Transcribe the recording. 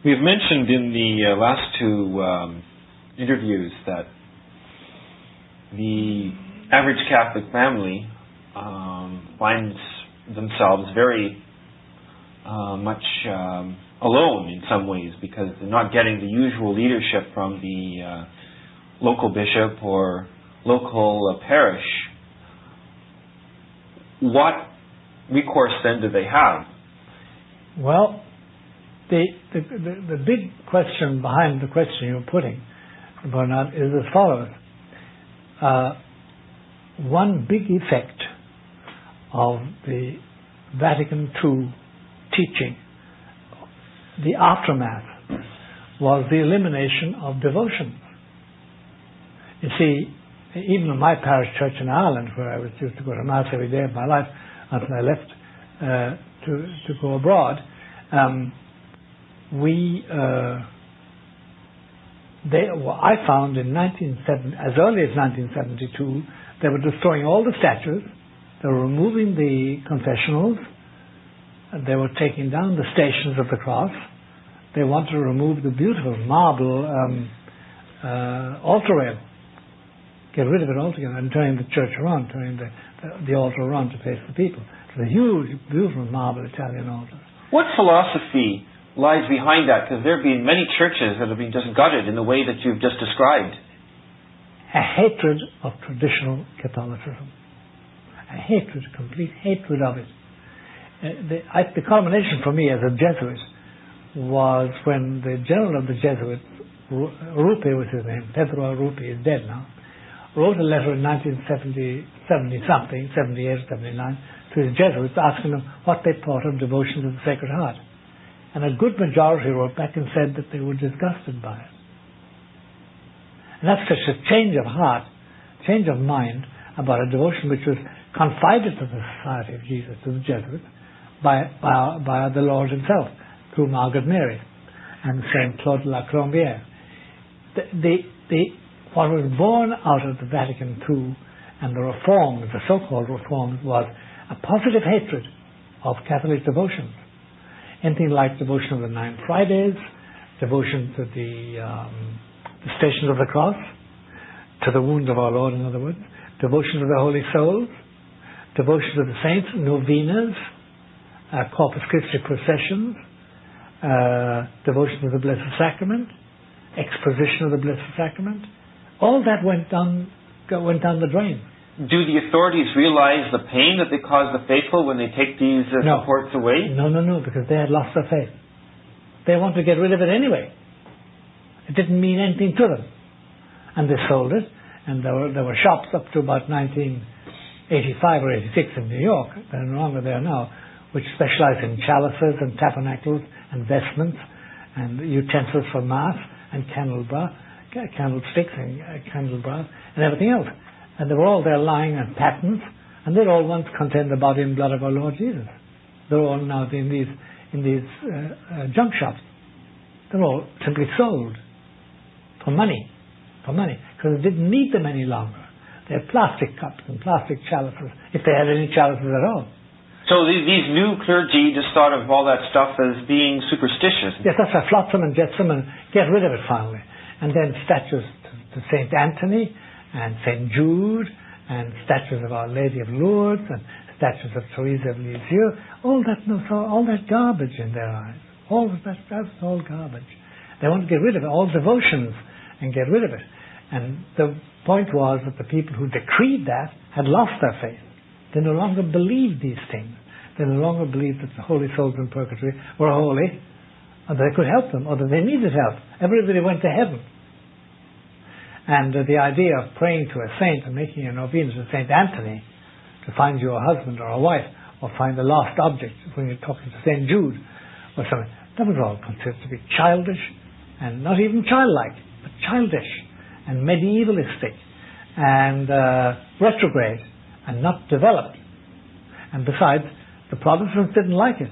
We've mentioned in the last two interviews that the average Catholic family finds themselves very much alone in some ways, because they're not getting the usual leadership from the local bishop or local parish. What recourse then do they have? Well, the big question behind the question you're putting, Bernard, is as follows. One big effect of the Vatican II teaching, the aftermath, was the elimination of devotion. You see, even in my parish church in Ireland, where I used to go to Mass every day of my life until I left to go abroad, I found in as early as 1972, they were destroying all the statues, they were removing the confessionals, they were taking down the stations of the cross, they wanted to remove the beautiful marble altar rail, get rid of it altogether, and turning the church around, turning the altar around to face the people. It's a huge, beautiful marble Italian altar. What philosophy lies behind that? Because there have been many churches that have been just gutted in the way that you've just described. A hatred of traditional Catholicism. A hatred, complete hatred of it. The culmination for me as a Jesuit was when the general of the Jesuits, Rupe was his name, Pedro Rupe, is dead now, wrote a letter in 1978 or 79, to his Jesuits asking them what they thought of devotion to the Sacred Heart. And a good majority wrote back and said that they were disgusted by it. And that's such a change of heart, change of mind about a devotion which was confided to the Society of Jesus, to the Jesuits, by the Lord himself, through Margaret Mary and Saint Claude de la Colombière. What was born out of the Vatican II and the reforms, the so-called reforms, was a positive hatred of Catholic devotions. Anything like devotion of the 9 Fridays, devotion to the Stations of the Cross, to the wounds of our Lord, in other words, devotion to the Holy Souls, devotion to the saints, novenas, Corpus Christi processions, devotion to the Blessed Sacrament, exposition of the Blessed Sacrament. All that went down the drain. Do the authorities realize the pain that they cause the faithful when they take these supports away? No, because they had lost their faith. They want to get rid of it anyway. It didn't mean anything to them. And they sold it, and there were shops up to about 1985 or 86 in New York, they're no longer there now, which specialized in chalices and tabernacles and vestments and utensils for Mass and candlesticks and candelabras and everything else. And they were all there lying on patents, and they'd all once contained the body and blood of our Lord Jesus. They're all now in these junk shops. They're all simply sold for money, because they didn't need them any longer. They had plastic cups and plastic chalices, if they had any chalices at all. So these new clergy just thought of all that stuff as being superstitious. Yes, that's right. Flotsam and jetsam, and get rid of it finally. And then statues to St. Anthony and St. Jude, and statues of Our Lady of Lourdes, and statues of Teresa of Lisieux. All that garbage in their eyes. That's all garbage. They want to get rid of it, all devotions, and get rid of it. And the point was that the people who decreed that had lost their faith. They no longer believed these things. They no longer believed that the holy souls in purgatory were holy, or that they could help them, or that they needed help. Everybody went to heaven. And the idea of praying to a saint and making a novena to St. Anthony to find you a husband or a wife, or find a lost object when you're talking to St. Jude or something, that was all considered to be childish, and not even childlike, but childish and medievalistic and retrograde and not developed. And besides, the Protestants didn't like it.